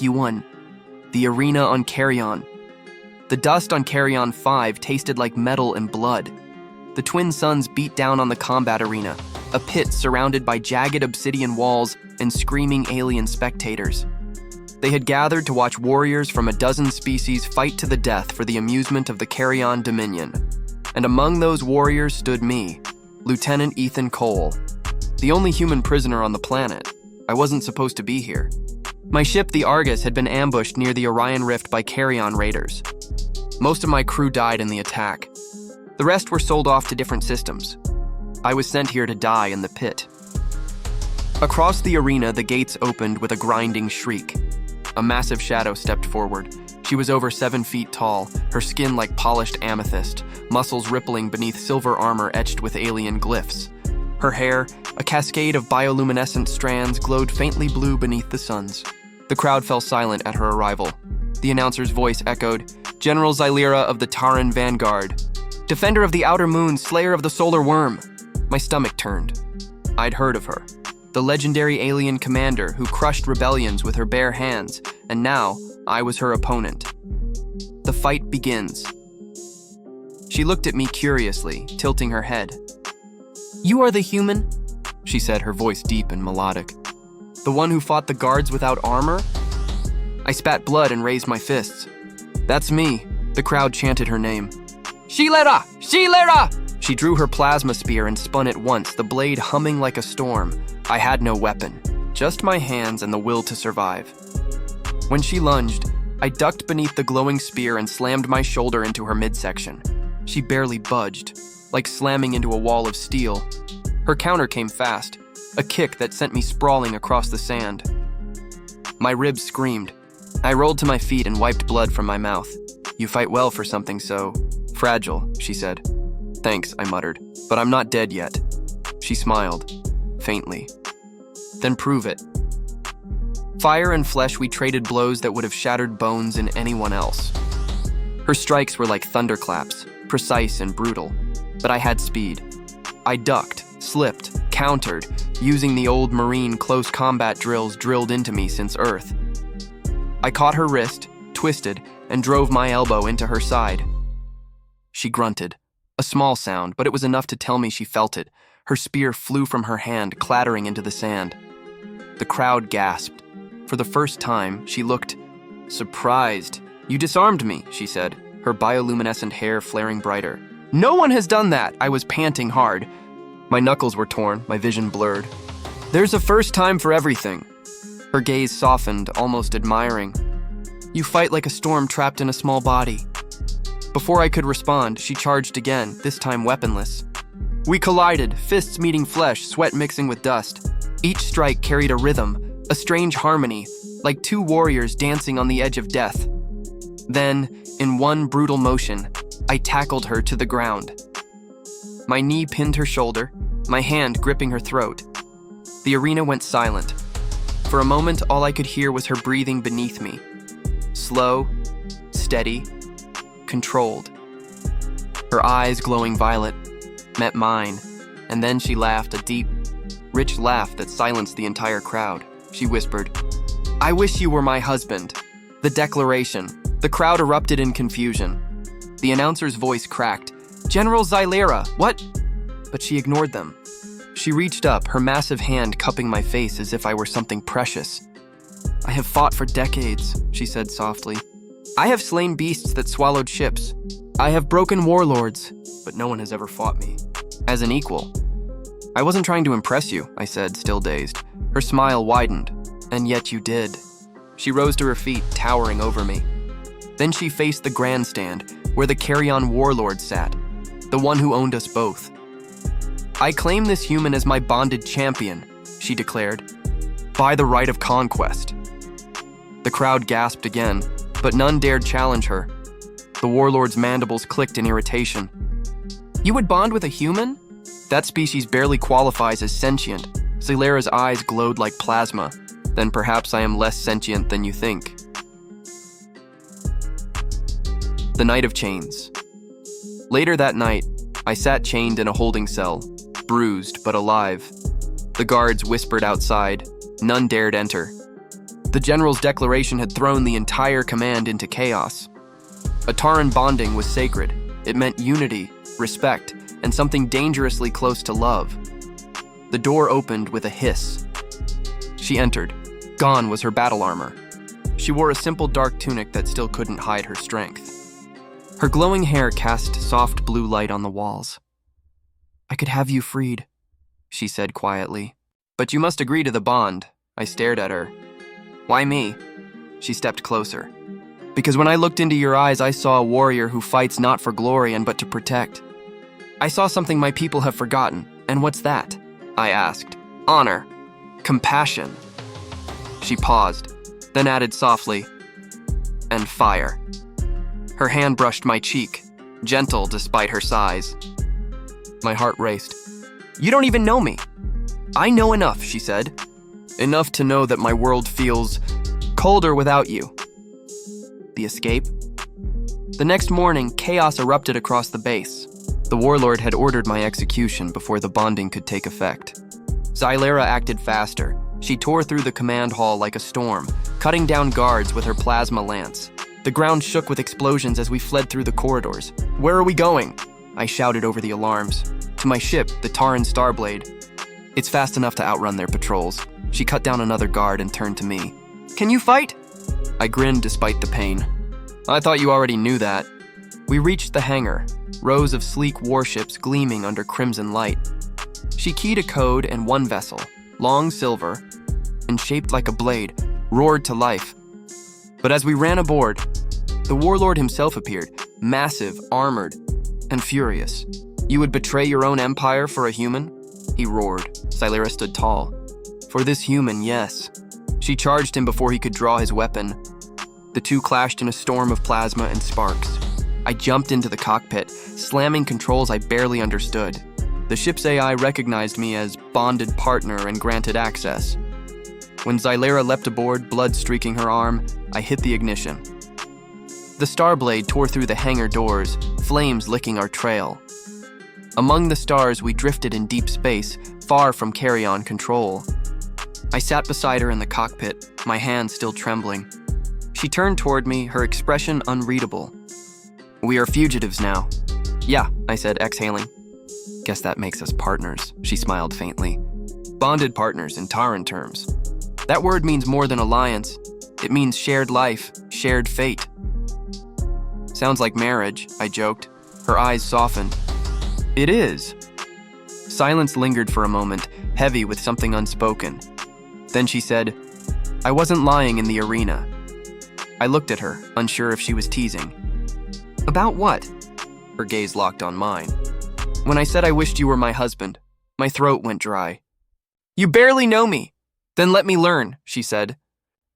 1. The arena on Carrion. The dust on Carrion 5 tasted like metal and blood. The twin suns beat down on the combat arena, a pit surrounded by jagged obsidian walls and screaming alien spectators. They had gathered to watch warriors from a dozen species fight to the death for the amusement of the Carrion Dominion. And among those warriors stood me, Lieutenant Ethan Cole, the only human prisoner on the planet. I wasn't supposed to be here. My ship, the Argus, had been ambushed near the Orion Rift by Carrion raiders. Most of my crew died in the attack. The rest were sold off to different systems. I was sent here to die in the pit. Across the arena, the gates opened with a grinding shriek. A massive shadow stepped forward. She was over 7 feet tall, her skin like polished amethyst, muscles rippling beneath silver armor etched with alien glyphs. Her hair, a cascade of bioluminescent strands, glowed faintly blue beneath the suns. The crowd fell silent at her arrival. The announcer's voice echoed, "General Xylera of the Taran Vanguard. Defender of the Outer Moon, Slayer of the Solar Worm." My stomach turned. I'd heard of her. The legendary alien commander who crushed rebellions with her bare hands, and now I was her opponent. The fight begins. She looked at me curiously, tilting her head. "You are the human?" she said, her voice deep and melodic. "The one who fought the guards without armor?" I spat blood and raised my fists. "That's me." The crowd chanted her name. "Xylera! Xylera!" She drew her plasma spear and spun it once, the blade humming like a storm. I had no weapon, just my hands and the will to survive. When she lunged, I ducked beneath the glowing spear and slammed my shoulder into her midsection. She barely budged, like slamming into a wall of steel. Her counter came fast, a kick that sent me sprawling across the sand. My ribs screamed. I rolled to my feet and wiped blood from my mouth. "You fight well for something so fragile," she said. "Thanks," I muttered, "but I'm not dead yet." She smiled, faintly. "Then prove it." Fire and flesh, we traded blows that would have shattered bones in anyone else. Her strikes were like thunderclaps, precise and brutal, but I had speed. I ducked, slipped, countered, using the old Marine close combat drills drilled into me since Earth. I caught her wrist, twisted, and drove my elbow into her side. She grunted. A small sound, but it was enough to tell me she felt it. Her spear flew from her hand, clattering into the sand. The crowd gasped. For the first time, she looked surprised. "You disarmed me," she said, her bioluminescent hair flaring brighter. "No one has done that!" I was panting hard. My knuckles were torn, my vision blurred. "There's a first time for everything." Her gaze softened, almost admiring. "You fight like a storm trapped in a small body." Before I could respond, she charged again, this time weaponless. We collided, fists meeting flesh, sweat mixing with dust. Each strike carried a rhythm, a strange harmony, like two warriors dancing on the edge of death. Then, in one brutal motion, I tackled her to the ground. My knee pinned her shoulder, my hand gripping her throat. The arena went silent. For a moment, all I could hear was her breathing beneath me. Slow, steady, controlled. Her eyes, glowing violet, met mine, and then she laughed, a deep, rich laugh that silenced the entire crowd. She whispered, "I wish you were my husband." The declaration. The crowd erupted in confusion. The announcer's voice cracked. "General Xylera, what?" But she ignored them. She reached up, her massive hand cupping my face as if I were something precious. "I have fought for decades," she said softly. "I have slain beasts that swallowed ships. I have broken warlords, but no one has ever fought me as an equal." "I wasn't trying to impress you," I said, still dazed. Her smile widened. "And yet you did." She rose to her feet, towering over me. Then she faced the grandstand, where the Carrion warlord sat, the one who owned us both. "I claim this human as my bonded champion," she declared, "by the right of conquest." The crowd gasped again, but none dared challenge her. The warlord's mandibles clicked in irritation. "You would bond with a human? That species barely qualifies as sentient." Xylera's eyes glowed like plasma. "Then perhaps I am less sentient than you think." The Night of Chains. Later that night, I sat chained in a holding cell, bruised but alive. The guards whispered outside. None dared enter. The general's declaration had thrown the entire command into chaos. A Taran bonding was sacred. It meant unity, respect, and something dangerously close to love. The door opened with a hiss. She entered. Gone was her battle armor. She wore a simple dark tunic that still couldn't hide her strength. Her glowing hair cast soft blue light on the walls. "I could have you freed," she said quietly. "But you must agree to the bond." I stared at her. "Why me?" She stepped closer. "Because when I looked into your eyes, I saw a warrior who fights not for glory but to protect. I saw something my people have forgotten. And what's that?" I asked. "Honor. Compassion." She paused, then added softly, "And fire." Her hand brushed my cheek, gentle despite her size. My heart raced. "You don't even know me." "I know enough," she said. "Enough to know that my world feels colder without you." The escape? The next morning, chaos erupted across the base. The warlord had ordered my execution before the bonding could take effect. Xylera acted faster. She tore through the command hall like a storm, cutting down guards with her plasma lance. The ground shook with explosions as we fled through the corridors. "Where are we going?" I shouted over the alarms. "To my ship, the Taran Starblade. It's fast enough to outrun their patrols." She cut down another guard and turned to me. "Can you fight?" I grinned despite the pain. "I thought you already knew that." We reached the hangar, rows of sleek warships gleaming under crimson light. She keyed a code and one vessel, long silver and shaped like a blade, roared to life. But as we ran aboard, the warlord himself appeared, massive, armored, and furious. "You would betray your own empire for a human?" he roared. Xylera stood tall. "For this human, yes." She charged him before he could draw his weapon. The two clashed in a storm of plasma and sparks. I jumped into the cockpit, slamming controls I barely understood. The ship's AI recognized me as bonded partner and granted access. When Xylera leapt aboard, blood streaking her arm, I hit the ignition. The Starblade tore through the hangar doors, flames licking our trail. Among the stars, we drifted in deep space, far from carry-on control. I sat beside her in the cockpit, my hands still trembling. She turned toward me, her expression unreadable. "We are fugitives now." "Yeah," I said, exhaling. "Guess that makes us partners," she smiled faintly. "Bonded partners in Taran terms. That word means more than alliance. It means shared life, shared fate." "Sounds like marriage," I joked. Her eyes softened. "It is." Silence lingered for a moment, heavy with something unspoken. Then she said, "I wasn't lying in the arena." I looked at her, unsure if she was teasing. "About what?" Her gaze locked on mine. "When I said I wished you were my husband, my throat went dry." "You barely know me." "Then let me learn," she said.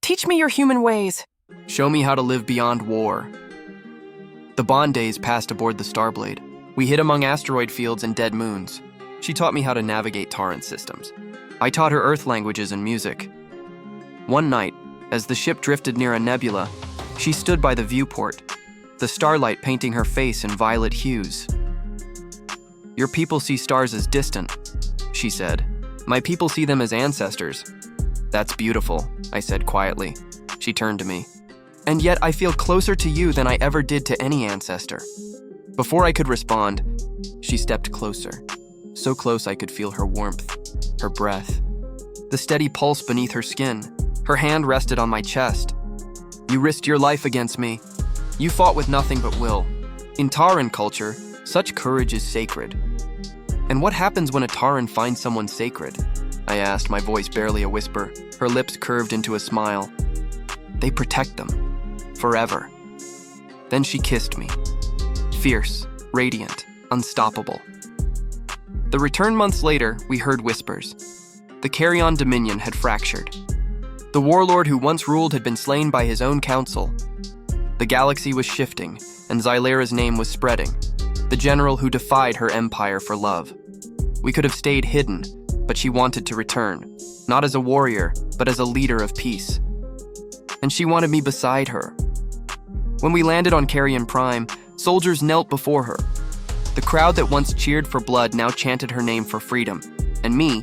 "Teach me your human ways." "Show me how to live beyond war." The bond days passed aboard the Starblade. We hid among asteroid fields and dead moons. She taught me how to navigate Taran systems. I taught her Earth languages and music. One night, as the ship drifted near a nebula, she stood by the viewport, the starlight painting her face in violet hues. "Your people see stars as distant," she said. "My people see them as ancestors." "That's beautiful," I said quietly. She turned to me. "And yet I feel closer to you than I ever did to any ancestor." Before I could respond, she stepped closer. So close I could feel her warmth, her breath, the steady pulse beneath her skin. Her hand rested on my chest. "You risked your life against me. You fought with nothing but will. In Taran culture, such courage is sacred." "And what happens when a Taran finds someone sacred?" I asked, my voice barely a whisper. Her lips curved into a smile. "They protect them. Forever." Then she kissed me. Fierce, radiant, unstoppable. The return months later, we heard whispers. The Carrion Dominion had fractured. The warlord who once ruled had been slain by his own council. The galaxy was shifting, and Xylera's name was spreading. The general who defied her empire for love. We could have stayed hidden, but she wanted to return, not as a warrior, but as a leader of peace. And she wanted me beside her. When we landed on Carrion Prime, soldiers knelt before her. The crowd that once cheered for blood now chanted her name for freedom, and me,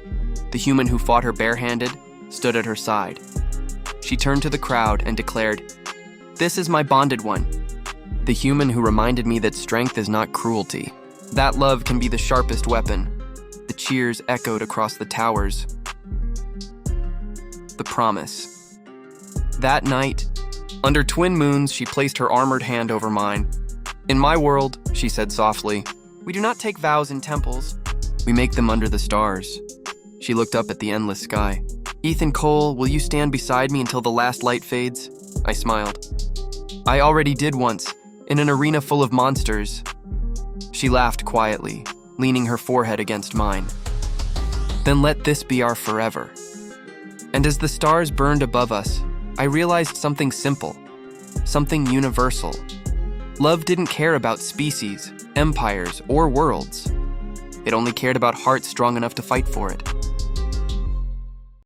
the human who fought her barehanded, stood at her side. She turned to the crowd and declared, "This is my bonded one, the human who reminded me that strength is not cruelty. That love can be the sharpest weapon." The cheers echoed across the towers. The promise. That night, under twin moons, she placed her armored hand over mine. "In my world," she said softly, "we do not take vows in temples. We make them under the stars." She looked up at the endless sky. "Ethan Cole, will you stand beside me until the last light fades?" I smiled. "I already did once, in an arena full of monsters." She laughed quietly, leaning her forehead against mine. "Then let this be our forever." And as the stars burned above us, I realized something simple, something universal. Love didn't care about species, empires, or worlds. It only cared about hearts strong enough to fight for it.